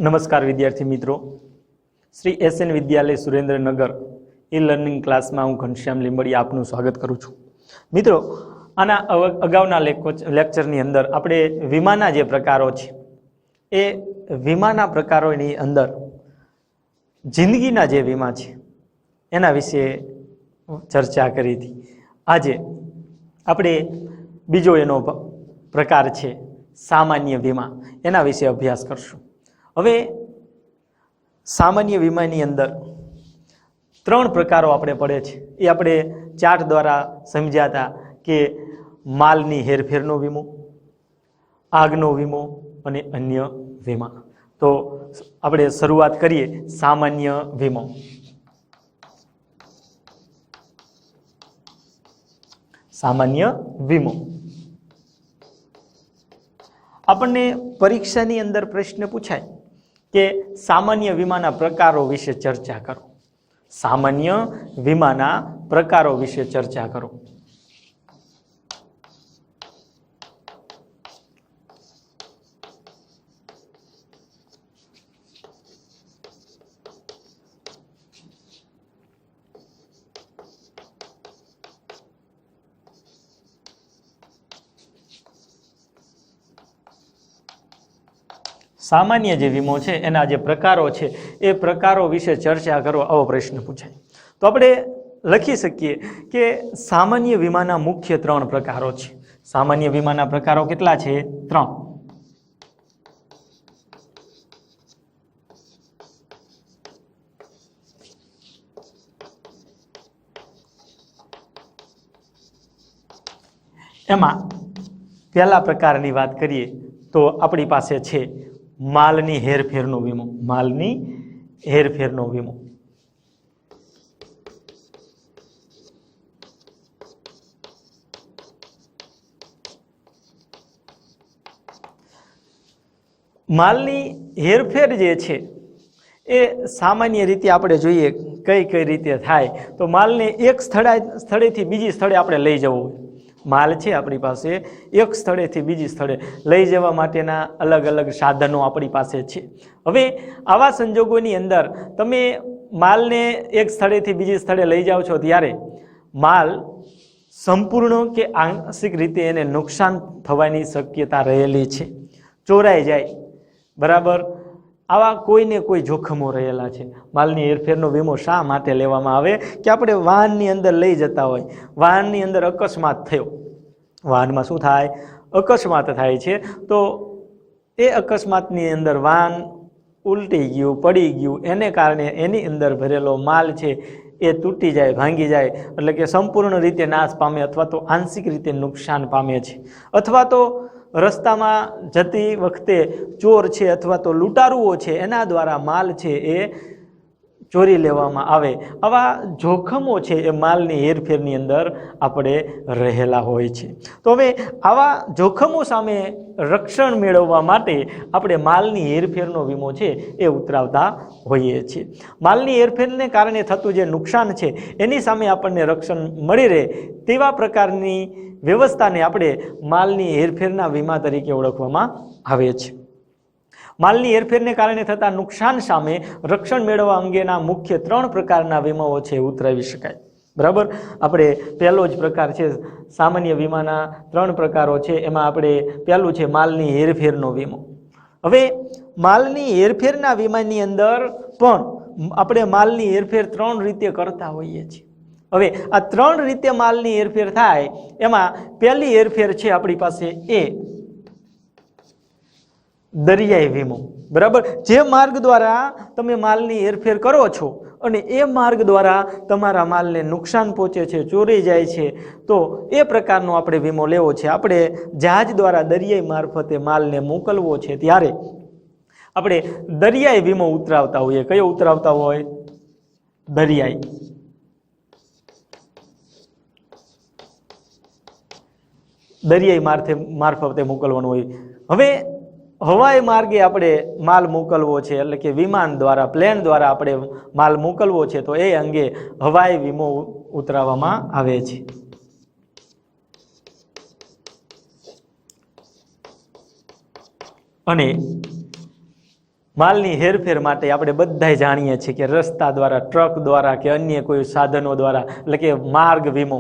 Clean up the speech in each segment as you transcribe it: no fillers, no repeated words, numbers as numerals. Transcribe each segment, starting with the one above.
नमस्कार विद्यार्थी मित्रों, श्री एसएन विद्यालय सुरेन्द्रनगर ई लर्निंग क्लास में हूँ घनश्याम લીંબડી आपનું स्वागत करूँ छूँ। मित्रों, आना अगाउना लेक्चरनी अंदर आपणे वीमाना जे प्रकारो छे ए वीमाना प्रकारोनी अंदर जिंदगीना जे वीमा छे एना विषे चर्चा करी थी। आजे आपणे बीजो एनो प्रकार छे सामान्य वीमा, एना विषे अभ्यास करशुं। हवे सामान्य वीमानी अंदर त्रण प्रकारो आपणे पड़े छे। ए आपणे चार्ट द्वारा समझ्या था कि मालनी हेरफेरनो वीमो, આગનો વીમો અને અન્ય વીમા। તો આપણે શરૂઆત કરીએ સામાન્ય વીમો। સામાન્ય વીમો આપણને પરીક્ષાની અંદર પ્રશ્ન પૂછાય કે સામાન્ય વીમાના પ્રકારો વિશે ચર્ચા કરો। સામાન્ય વીમાના પ્રકારો વિશે ચર્ચા કરો। सामान्य जे वीमो है एना जे प्रकारो है ए प्रकारों विषे चर्चा करो आवो प्रश्न पूछाय तो आपणे लखी सकीए कि सामान्य वीमाना मुख्य त्रण प्रकारो छे। सामान्य वीमाना प्रकारो केटला छे? त्रण। एमां पहला प्रकारनी वात करीए तो आपणी पासे छे मालनी हेरफेरनो वीमो। मालनी हेरफेरनो वीमो मालनी हेरफेर जे छे ए सामान्य रीते आपणे जोईए कई कई रीते थाय तो मालने एक स्थळेथी बीजी स्थळे आपणे लई जवो होय। माल है अपनी पास एक स्थले थी बीजी स्थले लई जवा माटेना अलग अलग साधनों अपनी पास है। हवे आवा संजोगोनी अंदर तमे माल ने एक स्थले थी बीजी स्थले लई जाओ छो त्यारे माल संपूर्ण के आंशिक रीते एने नुकसान थवानी शक्यता रहेली छे। चोराई जाए बराबर आवा कोई ने कोई जोखमो रहेला छे। मालनी हेरफेरनो वीमो शा माटे लेवामां आवे कि आपणे वाहननी अंदर लई जता होय, वाहननी अंदर अकस्मात थयो, वाहनमां शुं थाय? अकस्मात थाय छे तो ए अकस्मातनी अंदर वाहन उलटी गयुं, पड़ी गयुं, एने कारणे एनी अंदर भरेलो माल छे ए तूटी जाए, भांगी जाए, एटले के संपूर्ण रीते नाश पामे अथवा तो आंशिक रीते नुकसान पामे छे। अथवा तो रस्ता में जती वखते चोर छे अथवा तो लूंटारुओ छे एना द्वारा माल छे ए चोरी लेवामां आवे। आवा जोखमो छे ए मालनी हेरफेरनी अंदर आपणे रहेला होय छे। तो हवे आवा जोखमो सामे रक्षण मेळववा माटे आपणे मालनी हेरफेरनो वीमो छे ए उतरावता होईए छीए। मालनी हेरफेरने कारणे थतुं जे नुकसान छे एनी सामे आपणने रक्षण मळी रहे तेवा प्रकारनी व्यवस्था ने आपणे मालनी हेरफेरना वीमा तरीके ओळखवामां आवे छे। मालनी हेरफेरने कारणे थता नुकसान सामे रक्षण मेळववा अंगेना मुख्य त्रण प्रकारना वीमाओ छे उतरावी शकाय। बराबर, आपणे पहेलो ज प्रकार छे सामान्य वीमाना त्रण प्रकारो छे एमां आपणे पहेલું छे मालनी हेरफेरनो वीमो। हवे मालनी हेरफेरना वीमानी अंदर पण आपणे मालनी हेरफेर त्रण रीते करता होईए छीए। हवे आ त्रण रीते मालनी हेरफेर थाय एमां पहेली हेरफेर छे आपणी पासे ए दरियाई वीमो। बराबर, जे मार्ग द्वारा तमे मालनी हेरफेर करो छो अने ए मार्ग द्वारा तमारा मालने नुकसान पहोंचे छे, चोरी जाय छे तो ए प्रकारनो आपणे वीमो लेवो छे। आपणे जहाज द्वारा दरियाई मार्फते मालने मोकलवो छे त्यारे आपणे दरियाई वीमो उतरावता होईए। कयो उतरावता होय? दरियाई। दरियाई मार्फते मोकलवानुं होय। हवे हवाई मार्गे आपणे माल मोकलवो छे एटले के विमान द्वारा, प्लेन द्वारा आपणे माल मोकलवो छे तो ए अंगे हवाई वीमो उतराववामां आवे छे। અને માલની હેરફેર માટે આપણે બધાય જાણીએ છીએ કે રસ્તા દ્વારા, ટ્રક દ્વારા કે અન્ય કોઈ સાધનો દ્વારા, એટલે કે માર્ગ વીમો.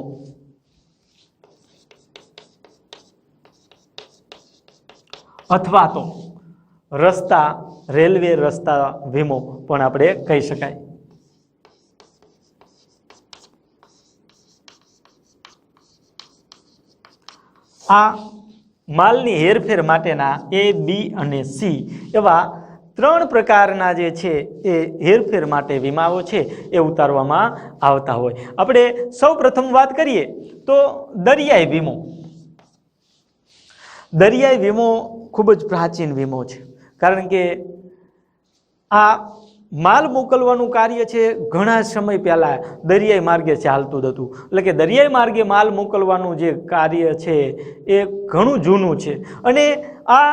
અથવા તો રસ્તા, રેલવે રસ્તા વીમો પણ આપણે કહી શકાય. આ માલની હેરફેર માટેના A, B અને C એવા 3 પ્રકારના જે છે એ હેરફેર માટે વીમાઓ છે એ ઉતારવામાં આવતા હોય. આપણે સૌ પ્રથમ વાત કરીએ તો દરિયાઈ વીમો. દરિયાઈ વીમો ખૂબ જ પ્રાચીન વીમો છે, કારણ કે આ માલ મોકલવાનું કાર્ય છે ઘણા સમય પહેલાં દરિયાઈ માર્ગે ચાલતું હતું. એટલે કે દરિયાઈ માર્ગે માલ મોકલવાનું જે કાર્ય છે એ ઘણું જૂનું છે અને આ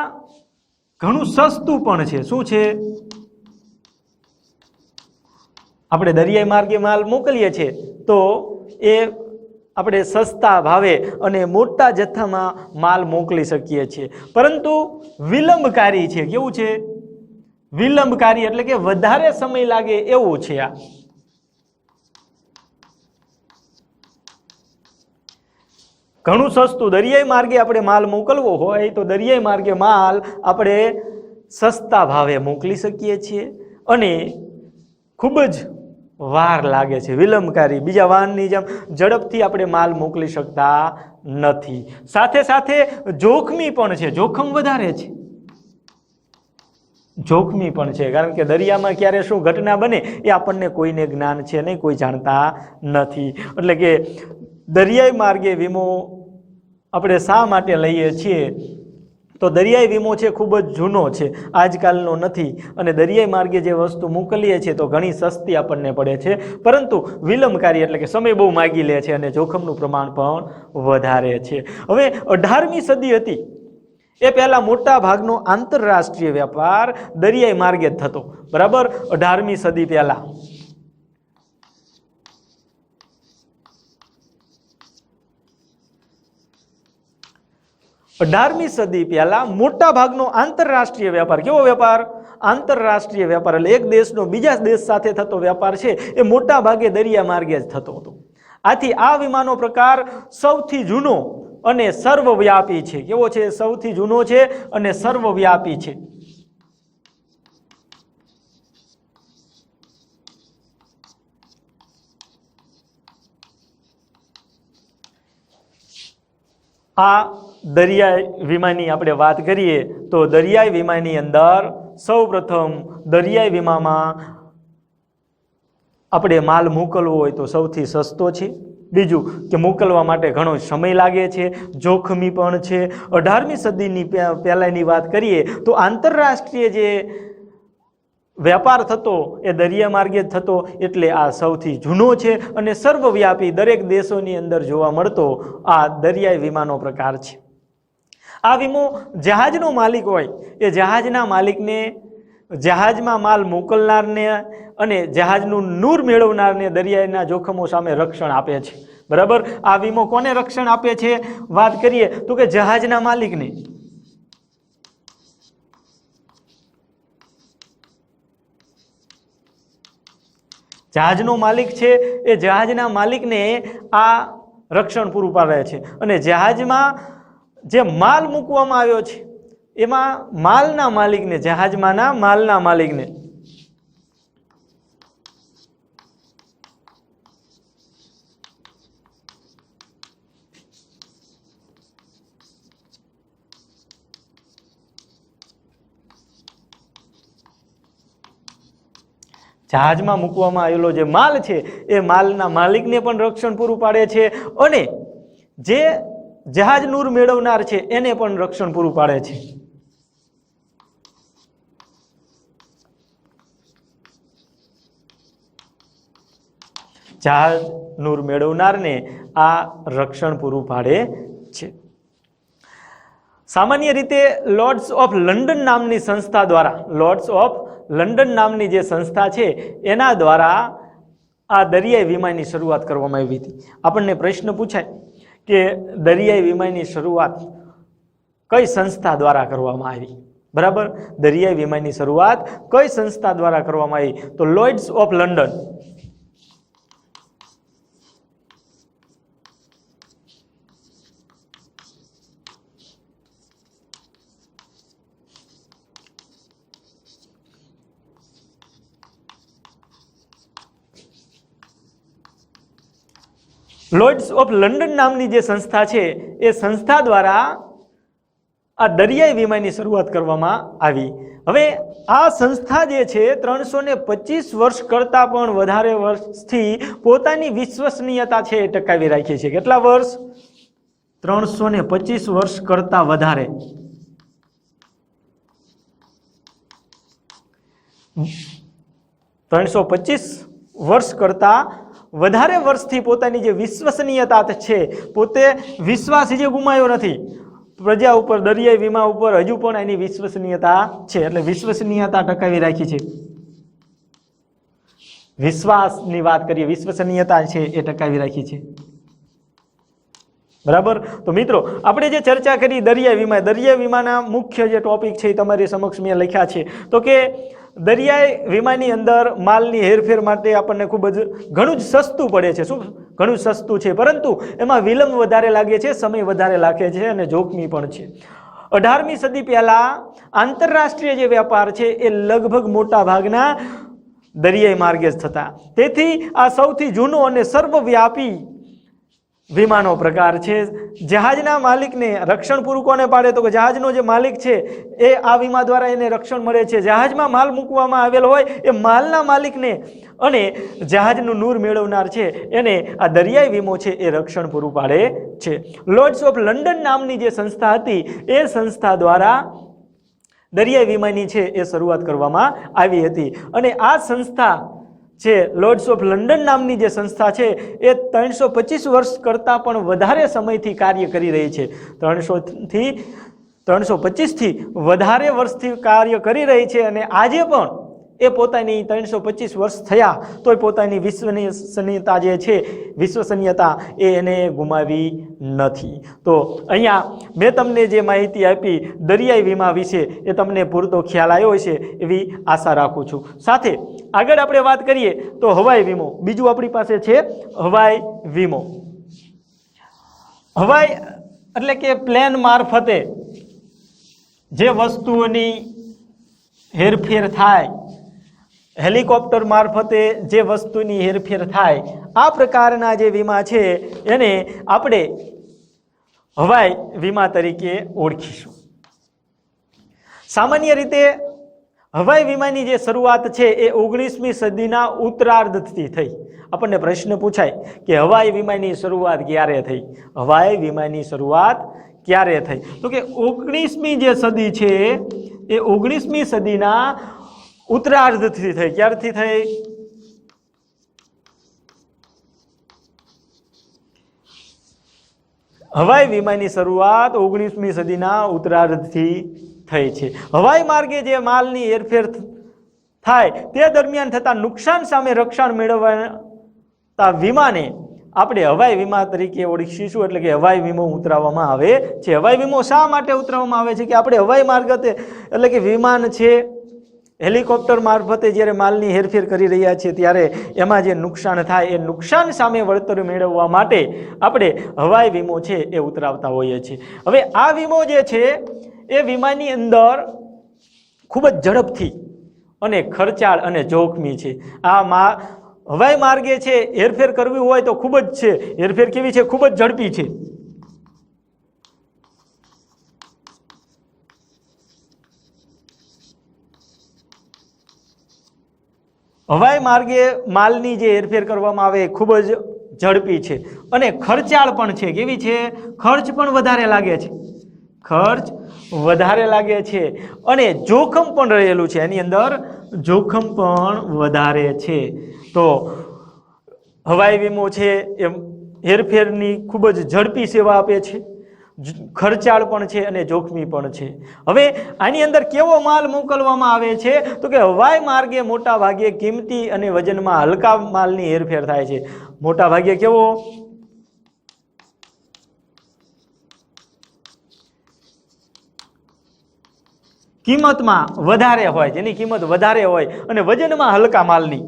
ઘણું સસ્તું પણ છે. શું છે? આપણે દરિયાઈ માર્ગે માલ મોકલીએ છીએ તો એ આપણે સસ્તા ભાવે અને મોટા જથ્થામાં માલ મોકલી શકીએ છીએ, પરંતુ વિલંબકારી છે. કેવું છે? વિલંબકારી, એટલે કે વધારે સમય લાગે એવું છે. આ ઘણું સસ્તું દરિયાઈ માર્ગે આપણે માલ મોકલવો હોય તો દરિયાઈ માર્ગે માલ આપણે સસ્તા ભાવે મોકલી શકીએ છીએ અને ખૂબ જ વાર લાગે છે, વિલંબકારી. બીજા વાહનની જેમ ઝડપથી આપણે માલ મોકલી શકતા નથી. સાથે સાથે જોખમી પણ છે, જોખમ વધારે છે, જોખમી પણ છે, કારણ કે દરિયામાં ક્યારે શું ઘટના બને એ આપણને કોઈને જ્ઞાન છે નહીં, કોઈ જાણતા નથી. એટલે કે દરિયાઈ માર્ગે વીમો આપણે શા માટે લઈએ છીએ તો દરિયાઈ વીમો છે ખૂબ જ જૂનો છે, આજકાલનો નથી, અને દરિયાઈ માર્ગે જે વસ્તુ મોકલીએ છીએ તો ઘણી સસ્તી આપણને પડે છે, પરંતુ વિલંબકારી, એટલે કે સમય બહુ માગી લે છે અને જોખમનું પ્રમાણ પણ વધારે છે. હવે 18મી સદી હતી એ પહેલા મોટા ભાગનો આંતરરાષ્ટ્રીય વેપાર દરિયાઈ માર્ગે જ થતો. બરાબર? 18મી સદી પહેલા. સદી પહેલા મોટા ભાગનો આંતરરાષ્ટ્રીય વેપાર. કેવો વેપાર? આંતરરાષ્ટ્રીય વેપાર, એટલે એક દેશનો બીજા દેશ સાથે થતો વેપાર છે એ મોટા ભાગે દરિયા માર્ગે જ થતો હતો. આથી આ વીમાનો પ્રકાર સૌથી જૂનો અને સર્વવ્યાપી છે. કેવો છે? સૌથી જૂનો છે અને સર્વવ્યાપી છે. આ દરિયાઈ વીમાની આપણે વાત કરીએ તો દરિયાઈ વીમાની અંદર સૌ પ્રથમ દરિયાઈ વીમામાં આપણે માલ મોકલવો હોય તો સૌથી સસ્તો છે. બીજું કે મોકલવા માટે ઘણો સમય લાગે છે, જોખમી પણ છે. 18મી સદીની પહેલાંની વાત કરીએ તો આંતરરાષ્ટ્રીય જે વેપાર થતો એ દરિયા માર્ગે થતો, એટલે આ સૌથી જૂનો છે અને સર્વવ્યાપી દરેક દેશોની અંદર જોવા મળતો આ દરિયાઈ વીમાનો પ્રકાર છે. આ વીમો જહાજનો માલિક હોય એ જહાજના માલિકને, જહાજમાં માલ મોકલનારને અને જહાજનું નૂર મેળવનારને દરિયાઈના જોખમો સામે રક્ષણ આપે છે. બરાબર? આ વીમો કોને રક્ષણ આપે છે વાત કરીએ તો કે જહાજના માલિકને. જહાજનો માલિક છે એ જહાજના માલિકને આ રક્ષણ પૂરું પાડે છે અને જહાજમાં જે માલ મૂકવામાં આવ્યો છે એમાં માલના માલિકને, જહાજમાંના માલના માલિકને જહાજમાં મૂકવામાં આવેલો જે માલ છે એ માલના માલિકને પણ રક્ષણ પૂરું પાડે છે અને જે જહાજ નૂર મેળવનાર છે એને પણ રક્ષણ પૂરું પાડે છે. જહાજ નૂર મેળવનારને આ રક્ષણ પૂરું પાડે છે. સામાન્ય રીતે લોર્ડ્સ ઓફ લંડન નામની સંસ્થા દ્વારા, લોર્ડ્સ ઓફ લંડન નામની જે સંસ્થા છે એના દ્વારા આ દરિયાઈ વીમાની શરૂઆત કરવામાં આવી હતી. આપણને પ્રશ્ન પૂછાય કે દરિયાઈ વીમાની શરૂઆત કઈ સંસ્થા દ્વારા કરવામાં આવી? બરાબર. દરિયાઈ વીમાની શરૂઆત કઈ સંસ્થા દ્વારા કરવામાં આવી? તો લોઇડ્સ ઓફ લંડન. લોઇડ્સ ઓફ લંડન નામની જે સંસ્થા છે એ સંસ્થા દ્વારા આ દરિયાઈ વીમાની શરૂઆત કરવામાં આવી. હવે આ સંસ્થા જે છે 325 વર્ષ કરતાં પણ વધારે વર્ષથી પોતાની વિશ્વસનીયતા છે એ ટકાવી રાખી છે. કેટલા વર્ષ? 325 વર્ષ કરતાં વધારે. 325 વર્ષ કરતાં વધારે વર્ષથી પોતાની જે વિશ્વસનીયતા છે, પોતે વિશ્વાસ જે ગુમાયો નથી પ્રજા ઉપર, દરિયાઈ વીમા ઉપર હજુ પણ એની વિશ્વસનીયતા છે. એટલે વિશ્વસનીયતા ટકાવી રાખી છે. વિશ્વાસની વાત કરીએ, વિશ્વસનીયતા છે એ ટકાવી રાખી છે. બરાબર. તો મિત્રો આપણે જે ચર્ચા કરી દરિયાઈ વીમાના મુખ્ય જે ટોપિક છે એ તમારી સમક્ષ મેં લખ્યા છે. તો કે દરિયાઈ વીમાની અંદર માલની હેરફેર માટે આપણને ખૂબ જ ઘણું જ સસ્તું પડે છે. શું? ઘણું સસ્તું છે, પરંતુ એમાં વિલંબ વધારે લાગે છે, સમય વધારે લાગે છે અને જોખમી પણ છે. 18મી સદી પહેલા આંતરરાષ્ટ્રીય જે વેપાર છે એ લગભગ મોટા ભાગના દરિયાઈ માર્ગે જ થતા. તેથી આ સૌથી જૂનો અને સર્વવ્યાપી વીમાનો પ્રકાર છે. જહાજના માલિકને રક્ષણ પૂરું કોને પાડે? તો કે જહાજનો જે માલિક છે એ આ વીમા દ્વારા એને રક્ષણ મળે છે. જહાજમાં માલ મૂકવામાં આવેલો હોય એ માલના માલિકને અને જહાજનું નૂર મેળવનાર છે એને આ દરિયાઈ વીમો છે એ રક્ષણ પૂરું પાડે છે. લોર્ડ્સ ઓફ લંડન નામની જે સંસ્થા હતી એ સંસ્થા દ્વારા દરિયાઈ વીમાની છે એ શરૂઆત કરવામાં આવી હતી. અને આ સંસ્થા છે લોર્ડ્સ ઓફ લંડન નામની જે સંસ્થા છે એ 325 વર્ષ કરતાં પણ વધારે સમયથી કાર્ય કરી રહી છે. 325થી વધારે વર્ષથી કાર્ય કરી રહી છે અને આજે પણ એ પોતાની 325 વર્ષ થયા તોય પોતાની વિશ્વસનીયતા જે છે, વિશ્વસનીયતા એ એને ગુમાવી નથી. તો અહીંયા મેં તમને જે માહિતી આપી દરિયાઈ વીમા વિશે એ તમને પૂરતો ખ્યાલ આવ્યો હશે એવી આશા રાખું છું. સાથે આગળ આપણે વાત કરીએ તો હવાઈ વીમો. બીજું આપણી પાસે છે હવાઈ વીમો. હવાઈ એટલે કે પ્લેન મારફતે જે વસ્તુઓની હેરફેર થાય, હેલિકોપ્ટર મારફતે જે વસ્તુની હેરફેર થાય, આ પ્રકારના જે વીમા છે એને આપણે હવાઈ વીમા તરીકે ઓળખીશું. સામાન્ય રીતે હવાઈ વીમાની જે શરૂઆત છે એ 19મી સદીના ઉત્તરાર્ધથી થઈ. આપણને પ્રશ્ન પૂછાય કે હવાઈ વીમાની શરૂઆત ક્યારે થઈ? હવાઈ વીમાની શરૂઆત ક્યારે થઈ? તો કે 19મી જે સદી છે એ 19મી સદીના ઉત્તરાર્ધથી થઈ. ક્યારથી થઈ? હવાઈ વીમાની શરૂઆત 19મી સદીના ઉત્તરાર્ધથી થઈ છે. હવાઈ માર્ગે જે માલની હેરફેર થાય તે દરમિયાન થતા નુકસાન સામે રક્ષણ મેળવતા વીમાને આપણે હવાઈ વીમા તરીકે ઓળખીશું. એટલે કે હવાઈ વીમો ઉતરાવવામાં આવે છે. હવાઈ વીમો શા માટે ઉતરાવવામાં આવે છે? કે આપણે હવાઈ માર્ગતે એટલે કે વિમાન છે, હેલિકોપ્ટર મારફતે જ્યારે માલની હેરફેર કરી રહ્યા છીએ ત્યારે એમાં જે નુકસાન થાય એ નુકસાન સામે વળતર મેળવવા માટે આપણે હવાઈ વીમો છે એ ઉતરાવતા હોઈએ છીએ. હવે આ વીમો જે છે એ વીમાની અંદર ખૂબ જ ઝડપથી અને ખર્ચાળ અને જોખમી છે. હવાઈ માર્ગે છે હેરફેર કરવી હોય તો ખૂબ જ છે, હેરફેર કેવી છે? ખૂબ જ ઝડપી છે. હવાઈ માર્ગે માલની જે હેરફેર કરવામાં આવે એ ખૂબ જ ઝડપી છે અને ખર્ચાળ પણ છે. કેવી છે? ખર્ચ પણ વધારે લાગે છે. ખર્ચ વધારે લાગે છે અને જોખમ પણ રહેલું છે. એની અંદર જોખમ પણ વધારે છે. તો હવાઈ વીમો છે એ હેરફેરની ખૂબ જ ઝડપી સેવા આપે છે, ખર્ચાળ પણ છે અને જોખમી પણ છે. હવે આની અંદર કેવો માલ મોકલવામાં આવે છે? તો કે હવાઈ માર્ગે મોટા ભાગે કિંમતી અને વજનમાં હલકા માલની હેરફેર થાય છે. મોટા ભાગે કેવો? કિંમતમાં વધારે હોય, જેની કિંમત વધારે હોય અને વજનમાં હલકા માલની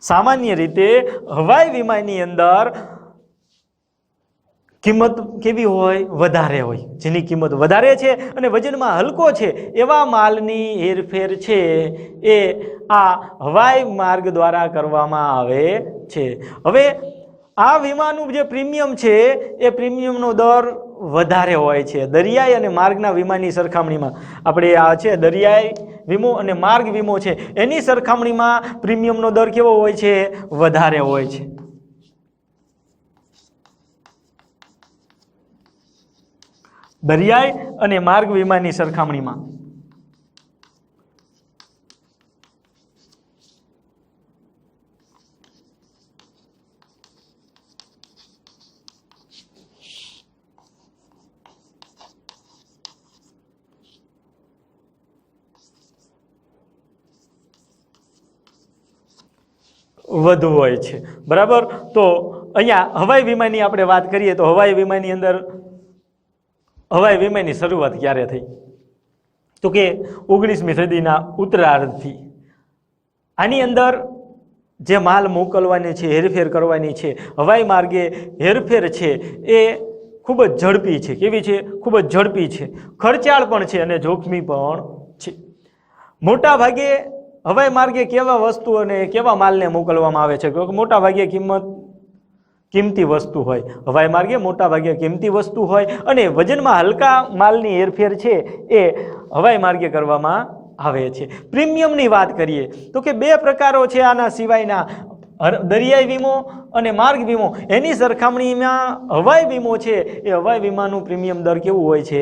સામાન્ય રીતે હવાઈ વિમાની અંદર કિંમત કેવી હોય? વધારે હોય. જેની કિંમત વધારે છે અને વજનમાં હલકો છે એવા માલની હેરફેર છે એ આ હવાઈ માર્ગ દ્વારા કરવામાં આવે છે. હવે આ વિમાનું જે પ્રીમિયમ છે એ પ્રીમિયમનો દર વધારે હોય છે દરિયાઈ અને માર્ગના વીમાની સરખામણીમાં. આપણે આ છે દરિયાઈ વીમો અને માર્ગ વીમો છે એની સરખામણીમાં પ્રીમિયમનો દર કેવો હોય છે? વધારે હોય છે. દરિયાઈ અને માર્ગ વીમાની સરખામણીમાં વધુ હોય છે. બરાબર. તો અહીંયા હવાઈ વીમાની આપણે વાત કરીએ તો હવાઈ વીમાની અંદર હવાઈ વીમાની શરૂઆત ક્યારે થઈ? તો કે 19મી સદીના ઉત્તરાર્ધથી. આની અંદર જે માલ મોકલવાની છે, હેરફેર કરવાની છે, હવાઈ માર્ગે હેરફેર છે એ ખૂબ જ ઝડપી છે. કેવી છે? ખૂબ જ ઝડપી છે, ખર્ચાળ પણ છે અને જોખમી પણ છે. મોટા ભાગે હવાઈ માર્ગે કેવા વસ્તુ અને કેવા માલને મોકલવામાં આવે છે? મોટા ભાગે કિંમતી વસ્તુ હોય. હવાઈ માર્ગે મોટા ભાગે કિંમતી વસ્તુ હોય અને વજનમાં હલકા માલની હેરફેર છે એ હવાઈ માર્ગે કરવામાં આવે છે. પ્રીમિયમની વાત કરીએ તો કે બે પ્રકારો છે આના સિવાયના, દરિયાઈ વીમો અને માર્ગ વીમો. એની સરખામણીમાં હવાઈ વીમો છે એ હવાઈ વીમાનું પ્રીમિયમ દર કેવું હોય છે?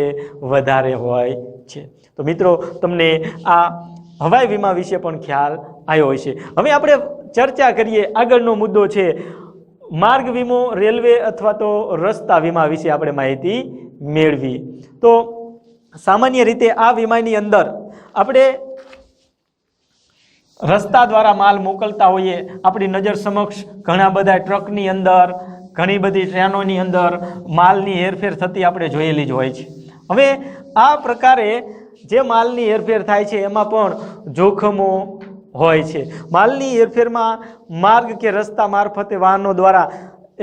વધારે હોય છે. તો મિત્રો તમને આ હવાઈ વીમા વિશે પણ ખ્યાલ આવ્યો હશે. હવે આપણે ચર્ચા કરીએ, આગળનો મુદ્દો છે માર્ગ વીમો, રેલવે અથવા તો રસ્તા વીમા વિશે આપણે માહિતી મેળવી. તો સામાન્ય રીતે આ વીમાની અંદર આપણે રસ્તા દ્વારા માલ મોકલતા હોઈએ. આપણી નજર સમક્ષ ઘણા બધા ટ્રકની અંદર, ઘણી બધી ટ્રેનોની અંદર માલની હેરફેર થતી આપણે જોયેલી જ હોય છે. હવે આ પ્રકારે જે માલની હેરફેર થાય છે એમાં પણ જોખમો હોય છે. માલની હેરફેરમાં માર્ગ કે રસ્તા મારફતે વાહનો દ્વારા,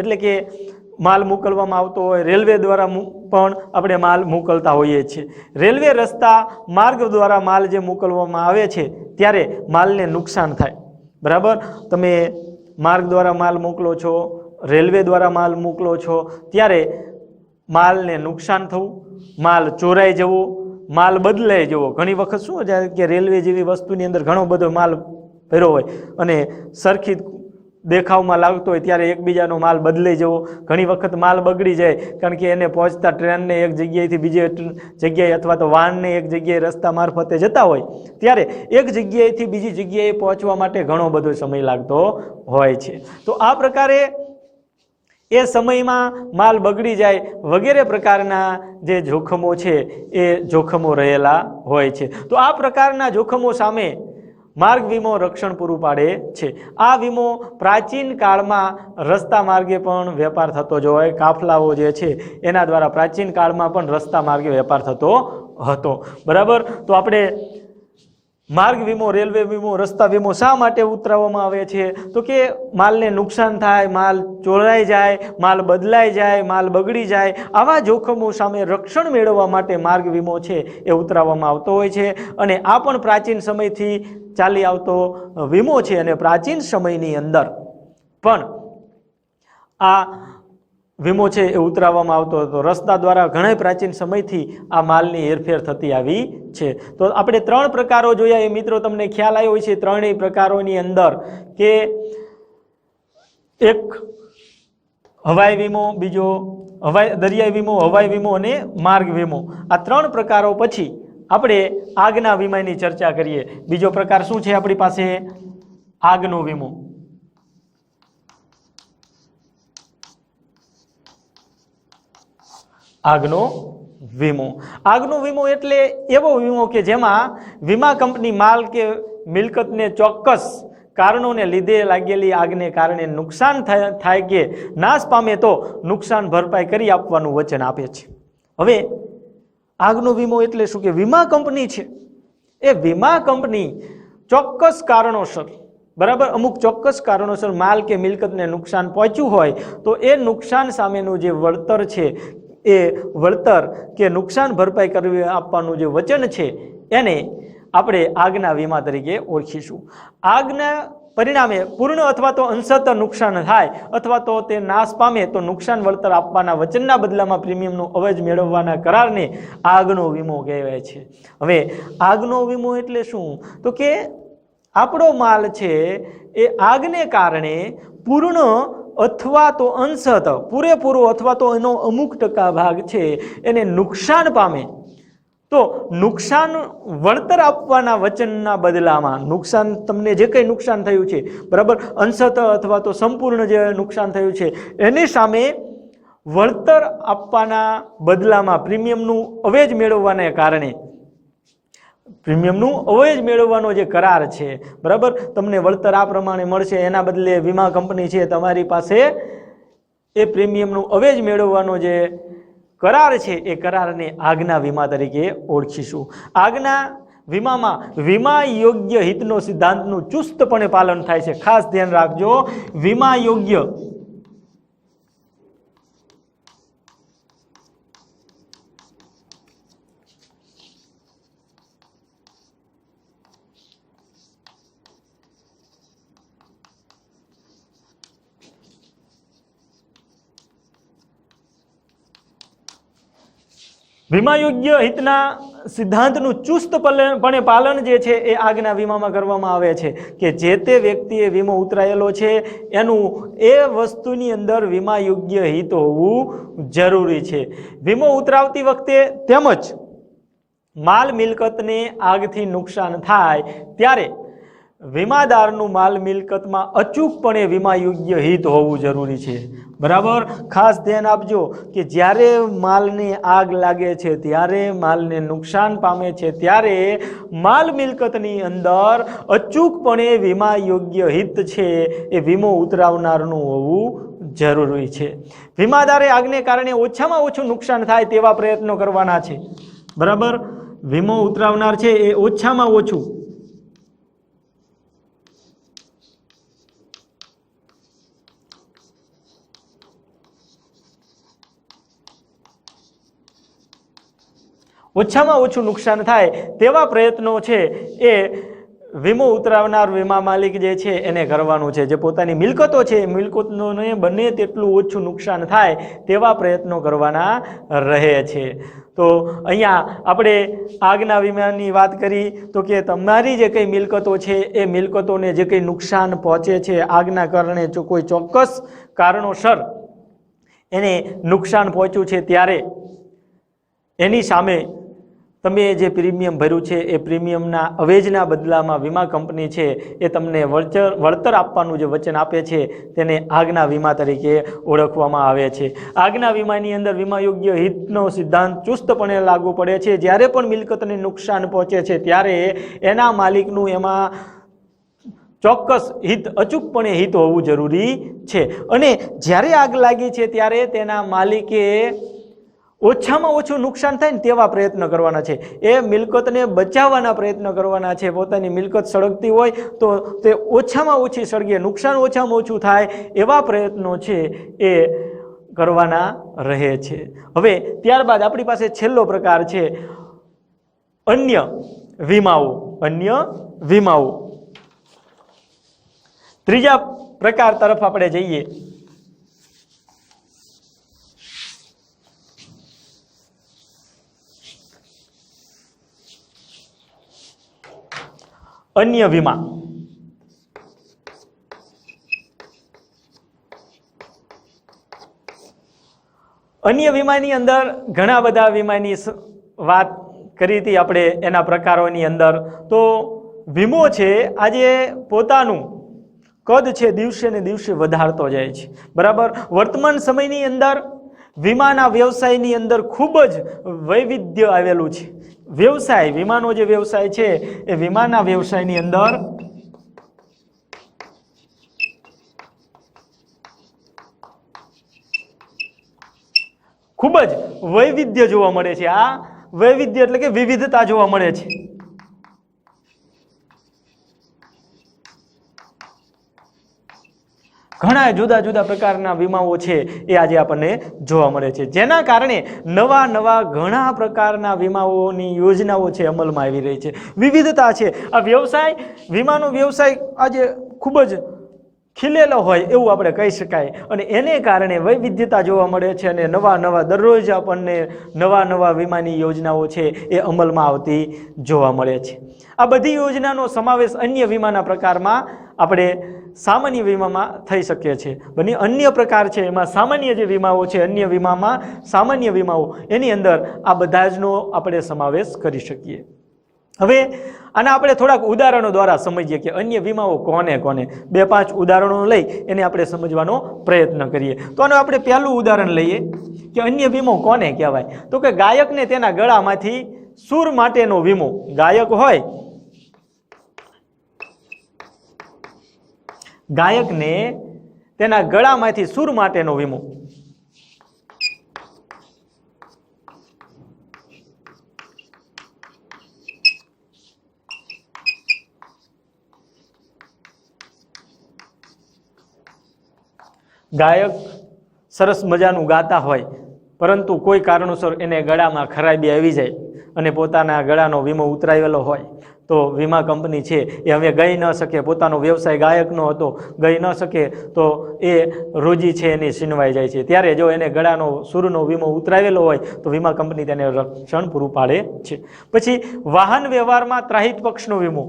એટલે કે માલ મોકલવામાં આવતો હોય, રેલવે દ્વારા પણ આપણે માલ મોકલતા હોઈએ છીએ. રેલવે, રસ્તા, માર્ગ દ્વારા માલ જે મોકલવામાં આવે છે ત્યારે માલને નુકસાન થાય. બરાબર. તમે માર્ગ દ્વારા માલ મોકલો છો, રેલવે દ્વારા માલ મોકલો છો ત્યારે માલને નુકસાન થવું, માલ ચોરાઈ જવો, માલ બદલાઈ જવો. ઘણી વખત શું છે કે રેલવે જેવી વસ્તુની અંદર ઘણો બધો માલ ભર્યો હોય અને સરખી દેખાવમાં લાગતો હોય ત્યારે એકબીજાનો માલ બદલાઈ જવો. ઘણી વખત માલ બગડી જાય કારણ કે એને પહોંચતા ટ્રેનને એક જગ્યાએથી બીજી જગ્યાએ અથવા તો વાહનને એક જગ્યાએ રસ્તા મારફતે જતા હોય ત્યારે એક જગ્યાએથી બીજી જગ્યાએ પહોંચવા માટે ઘણો બધો સમય લાગતો હોય છે. તો આ પ્રકારે એ સમયમાં માલ બગડી જાય વગેરે પ્રકારના જે જોખમો છે એ જોખમો રહેલા હોય છે. તો આ પ્રકારના જોખમો સામે માર્ગ વીમો રક્ષણ પૂરું પાડે છે. આ વીમો પ્રાચીન કાળમાં રસ્તા માર્ગે પણ વેપાર થતો જ હોય. કાફલાઓ જે છે એના દ્વારા પ્રાચીન કાળમાં પણ રસ્તા માર્ગે વેપાર થતો હતો. બરાબર. તો આપણે માર્ગ વીમો, રેલવે વીમો, રસ્તા વીમો શા માટે ઉતરાવવામાં આવે છે? તો કે માલને નુકસાન થાય, માલ ચોરાઈ જાય, માલ બદલાઈ જાય, માલ બગડી જાય, આવા જોખમો સામે રક્ષણ મેળવવા માટે માર્ગ વીમો છે એ ઉતરાવવામાં આવતો હોય છે. અને આ પણ પ્રાચીન સમયથી ચાલી આવતો વીમો છે અને પ્રાચીન સમયની અંદર પણ આ વીમો છે એ ઉતરાવવામાં આવતો હતો. રસ્તા દ્વારા ઘણા પ્રાચીન સમયથી આ માલની હેરફેર થતી આવી છે. તો આપણે ત્રણ પ્રકારો જોયા એ મિત્રો તમને ખ્યાલ આવ્યો છે. ત્રણેય પ્રકારોની અંદર કે એક હવાઈ વીમો, બીજો દરિયાઈ વીમો, હવાઈ વીમો અને માર્ગ વીમો. આ ત્રણ પ્રકારો પછી આપણે આગના વીમાની ચર્ચા કરીએ. બીજો પ્રકાર શું છે આપણી પાસે? આગનો વીમો. આગનો વીમો. આગનો વીમો એટલે એવો વીમો કે જેમાં વીમા કંપની માલ કે મિલકતને ચોક્કસ કારણોને લીધે લાગેલી આગને કારણે નુકસાન થાય કે નાશ પામે તો નુકસાન ભરપાઈ કરી આપવાનું વચન આપે છે. હવે આગનો વીમો એટલે શું કે વીમા કંપની છે એ વીમા કંપની ચોક્કસ કારણોસર બરાબર અમુક ચોક્કસ કારણોસર માલ કે મિલકતને નુકસાન પહોંચ્યું હોય તો એ નુકસાન સામેનું જે વળતર છે એ વળતર કે નુકસાન ભરપાઈ કરવી આપવાનું જે વચન છે એને આપણે આગના વીમા તરીકે ઓળખીશું. આગના પરિણામે પૂર્ણ અથવા તો અંશતઃ નુકસાન થાય અથવા તો તે નાશ પામે તો નુકસાન વળતર આપવાના વચનના બદલામાં પ્રીમિયમનું અવેજ મેળવવાના કરારને આગનો વીમો કહેવાય છે. હવે આગનો વીમો એટલે શું તો કે આપણો માલ છે એ આગને કારણે પૂર્ણ અથવા તો અંશતઃ પૂરેપૂરો અથવા તો એનો અમુક ટકા ભાગ છે એને નુકસાન પામે તો નુકસાન વળતર આપવાના વચનના બદલામાં નુકસાન તમને જે કંઈ નુકસાન થયું છે બરાબર અંશતઃ અથવા તો સંપૂર્ણ જે નુકસાન થયું છે એની સામે વળતર આપવાના બદલામાં પ્રીમિયમનું અવેજ મેળવવાને કારણે પ્રીમિયમનું અવેજ મેળવવાનો જે કરાર છે બરાબર તમને વળતર આ પ્રમાણે મળશે એના બદલે વીમા કંપની છે તમારી પાસે એ પ્રીમિયમનું અવેજ મેળવવાનો જે કરાર છે એ કરારને આગના વીમા તરીકે ઓળખીશું. આગના વીમામાં વીમા યોગ્ય હિતનો સિદ્ધાંતનું ચુસ્તપણે પાલન થાય છે. ખાસ ધ્યાન રાખજો વીમા યોગ્ય વીમા યોગ્ય હિતના સિદ્ધાંતનું ચુસ્તપણે પાલન જે છે એ આગના વીમામાં કરવામાં આવે છે કે જે તે વ્યક્તિએ વીમો ઉતરાયેલો છે એનું એ વસ્તુની અંદર વીમા યોગ્ય હિત હોવું જરૂરી છે. વીમો ઉતરાવતી વખતે તેમજ માલ મિલકતને આગથી નુકસાન થાય ત્યારે વીમાદારનું માલ મિલકતમાં અચૂકપણે વીમા યોગ્ય હિત હોવું જરૂરી છે. બરાબર ખાસ ધ્યાન આપજો કે જ્યારે માલને આગ લાગે છે ત્યારે માલને નુકસાન પામે છે ત્યારે માલ મિલકતની અંદર અચૂકપણે વીમા યોગ્ય હિત છે એ વીમો ઉતરાવનારનું હોવું જરૂરી છે. વીમાદારે આગને કારણે ઓછામાં ઓછું નુકસાન થાય તેવા પ્રયત્નો કરવાના છે. બરાબર વીમો ઉતરાવનાર છે એ ઓછામાં ઓછું નુકસાન થાય તેવા પ્રયત્નો છે એ વીમો ઉતરાવનાર વીમા માલિક જે છે એને કરવાનું છે. જે પોતાની મિલકતો છે એ મિલકતોને બને તેટલું ઓછું નુકસાન થાય તેવા પ્રયત્નો કરવાના રહે છે. તો અહીંયા આપણે આગના વીમાની વાત કરી તો કે તમારી જે કંઈ મિલકતો છે એ મિલકતોને જે કંઈ નુકસાન પહોંચે છે આગના કારણે જો કોઈ ચોક્કસ કારણોસર એને નુકસાન પહોંચ્યું છે ત્યારે એની સામે તમે જે પ્રીમિયમ ભર્યું છે એ પ્રીમિયમના અવેજના બદલામાં વીમા કંપની છે એ તમને વળતર આપવાનું જે વચન આપે છે તેને આગના વીમા તરીકે ઓળખવામાં આવે છે. આગના વીમાની અંદર વીમા યોગ્ય હિતનો સિદ્ધાંત ચુસ્તપણે લાગુ પડે છે. જ્યારે પણ મિલકતને નુકસાન પહોંચે છે ત્યારે એના માલિકનું એમાં ચોક્કસ હિત અચૂકપણે હિત હોવું જરૂરી છે. અને જ્યારે આગ લાગી છે ત્યારે તેના માલિકે ઓછામાં ઓછું નુકસાન થાય ને તેવા પ્રયત્ન કરવાના છે. એ મિલકતને બચાવવાના પ્રયત્ન કરવાના છે. પોતાની મિલકત સળગતી હોય તો તે ઓછામાં ઓછી સળગે, નુકસાન ઓછામાં ઓછું થાય એવા પ્રયત્નો છે એ કરવાના રહે છે. હવે ત્યારબાદ આપણી પાસે છેલ્લો પ્રકાર છે અન્ય વીમાઓ. અન્ય વીમાઓ ત્રીજા પ્રકાર તરફ આપણે જઈએ. અન્ય વીમા. અન્ય વીમાની અંદર ઘણા બધા વીમાની વાત કરી હતી આપણે એના પ્રકારોની અંદર. તો વીમો છે આજે પોતાનું કદ છે દિવસે ને દિવસે વધારતો જાય છે. બરાબર વર્તમાન સમયની અંદર વીમાના વ્યવસાયની અંદર ખૂબ જ વૈવિધ્ય આવેલું છે. વ્યવસાય વીમાનો જે વ્યવસાય છે એ વીમાના વ્યવસાયની અંદર ખૂબ જ વૈવિધ્ય જોવા મળે છે। આ વૈવિધ્ય એટલે કે વિવિધતા જોવા મળે છે। ઘણા જુદા જુદા પ્રકારના વીમાઓ છે એ આજે આપણને જોવા મળે છે, જેના કારણે નવા નવા ઘણા પ્રકારના વીમાઓની યોજનાઓ છે અમલમાં આવી રહી છે। વિવિધતા છે। આ વ્યવસાય, વીમાનો વ્યવસાય આજે ખૂબ જ ખીલેલો હોય એવું આપણે કહી શકાય, અને એને કારણે વૈવિધ્યતા જોવા મળે છે, અને નવા નવા દરરોજ આપણને નવા નવા વીમાની યોજનાઓ છે એ અમલમાં આવતી જોવા મળે છે। આ બધી યોજનાનો સમાવેશ અન્ય વીમાના પ્રકારમાં આપણે સામાન્ય વીમામાં થઈ શકે છે। બંને અન્ય પ્રકાર છે એમાં સામાન્ય જે વીમાઓ છે, અન્ય વીમામાં સામાન્ય વીમાઓ, એની અંદર આ બધા જનો આપણે સમાવેશ કરી શકીએ। હવે આના આપણે થોડાક ઉદાહરણો દ્વારા સમજીએ કે અન્ય વીમાઓ કોને કોને, 2-5 ઉદાહરણો લઈ એને આપણે સમજવાનો પ્રયત્ન કરીએ। તો આનું આપણે પહેલું ઉદાહરણ લઈએ કે અન્ય વીમો કોને કહેવાય, તો કે ગાયકને તેના ગળામાંથી સૂર માટેનો વીમો। ગાયક હોય, ગાયકને તેના ગળામાંથી સૂર માટેનો વીમો। ગાયક સરસ મજાનું ગાતા હોય, પરંતુ કોઈ કારણોસર એને ગળામાં ખરાબી આવી જાય અને પોતાના ગળાનો વીમો ઉતરાવેલો હોય, તો વીમા કંપની છે એ હવે ગઈ ન શકે, પોતાનો વ્યવસાય ગાયકનો હતો, ગઈ ન શકે તો એ રોજી છે એની છીનવાઈ જાય છે। ત્યારે જો એને ગળાનો સૂરનો વીમો ઉતરાવેલો હોય તો વીમા કંપની તેને રક્ષણ પૂરું પાડે છે। પછી વાહન વ્યવહારમાં ત્રાહિત પક્ષનો વીમો।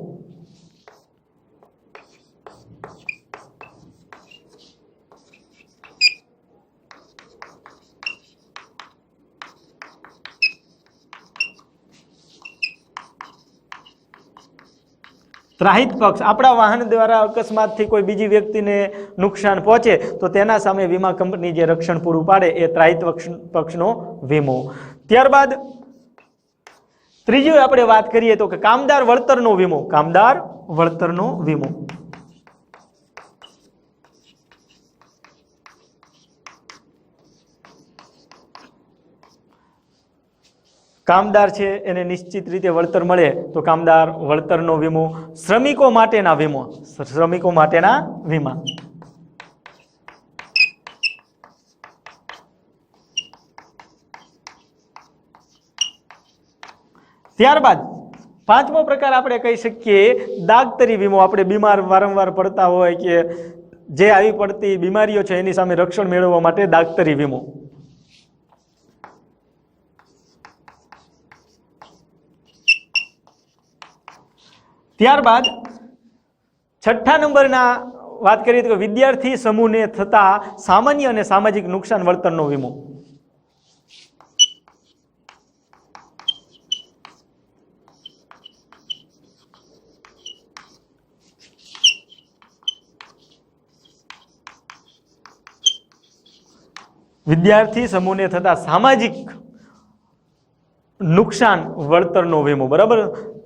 ત્રાહિત પક્ષ, આપણા વાહન દ્વારા અકસ્માતથી કોઈ બીજી વ્યક્તિને નુકસાન પહોંચે તો તેના સામે વીમા કંપની જે રક્ષણ પૂરું પાડે એ ત્રાહિત પક્ષનો વીમો। ત્યારબાદ ત્રીજી આપણે વાત કરીએ તો કે કામદાર વળતરનો વીમો। કામદાર વળતરનો વીમો, કામદાર છે એને નિશ્ચિત રીતે વળતર મળે તો કામદાર વળતરનો વીમો। શ્રમિકો માટેના વીમો, શ્રમિકો માટેના વીમા। ત્યારબાદ પાંચમો પ્રકાર આપણે કહી શકીએ દાગતરી વીમો। આપણે બીમાર વારંવાર પડતા હોય કે જે આવી પડતી બીમારીઓ છે એની સામે રક્ષણ મેળવવા માટે દાગતરી વીમો। ત્યારબાદ છઠ્ઠા નંબરના વાત કરીએ તો વિદ્યાર્થી સમૂહને થતા સામાન્ય અને સામાજિક નુકસાન વળતરનો વીમો। વિદ્યાર્થી સમૂહને થતા સામાજિક નુકસાન વળતરનો વીમો, બરાબર।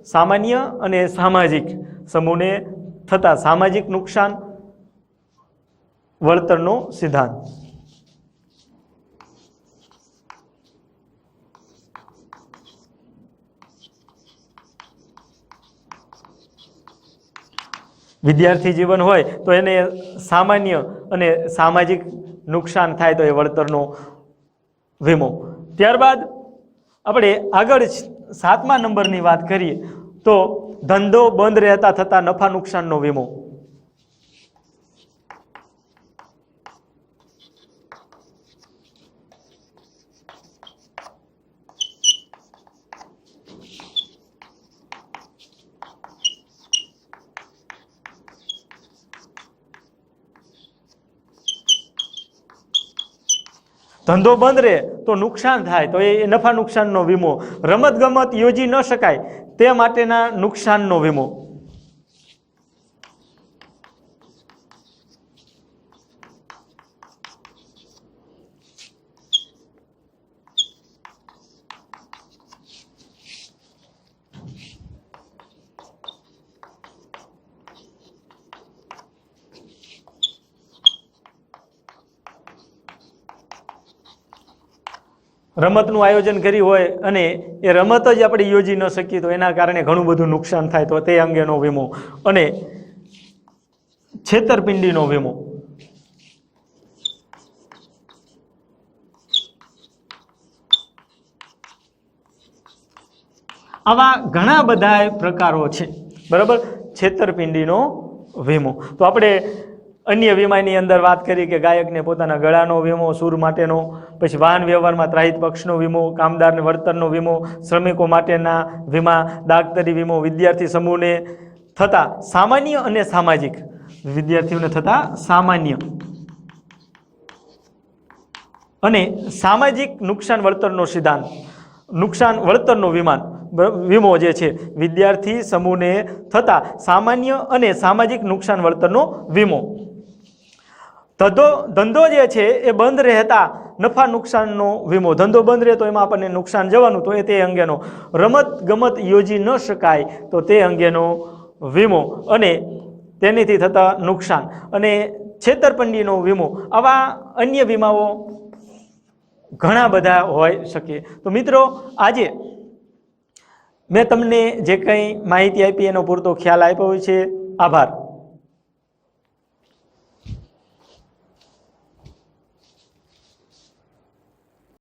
સામાન્ય અને સામાજિક સમૂહને થતા સામાજિક નુકસાન વળતરનો સિદ્ધાંત। વિદ્યાર્થી જીવન હોય તો એને સામાન્ય અને સામાજિક નુકસાન થાય તો એ વળતરનો વીમો। ત્યારબાદ આપણે આગળ 7મા નંબરની વાત કરીએ તો ધંધો બંધ રહેતા થતા નફા નુકસાનનો વીમો। ધંધો બંધ રહે તો નુકસાન થાય તો એ નફા નુકસાનનો વીમો। રમત ગમત યોજી ન શકાય તે માટેના નુકસાનનો વીમો। રમતનું આયોજન કરી હોય અને એ રમત જ આપણે યોજી ન શકીએ તો એના કારણે ઘણું બધું નુકસાન થાય તો તે અંગેનો વીમો. અને છેતરપિંડીનો વીમો. આવા ઘણા બધા પ્રકારો છે, બરાબર. છેતરપિંડીનો વીમો. તો આપણે અન્ય વીમાની અંદર વાત કરી કે ગાયકને પોતાના ગળાનો વીમો, સૂર માટેનો, પછી વાહન વ્યવહારમાં ત્રાહિત પક્ષનો વીમો, કામદારને વળતરનો વીમો, શ્રમિકો માટેના વીમા, દાગતરી વીમો, વિદ્યાર્થી સમૂહને થતા સામાન્ય અને સામાજિક, વિદ્યાર્થીઓને થતા સામાન્ય અને સામાજિક નુકસાન વળતરનો સિદ્ધાંત, નુકસાન વળતરનો વીમો જે છે, વિદ્યાર્થી સમૂહને થતા સામાન્ય અને સામાજિક નુકસાન વળતરનો વીમો. ધંધો જે છે એ બંધ રહેતા નફા નુકસાનનો વીમો. ધંધો બંધ રહે તો એમાં આપણને નુકસાન જવાનું, તો એ તે અંગેનો. રમત ગમત યોજી ન શકાય તો તે અંગેનો વીમો અને તેનાથી થતા નુકસાન અને છેતરપિંડીનો વીમો. આવા અન્ય વીમાઓ ઘણા બધા હોઈ શકે. તો મિત્રો, આજે મેં તમને જે કંઈ માહિતી આપી એનો પૂરતો ખ્યાલ આપ્યો છે. આભાર.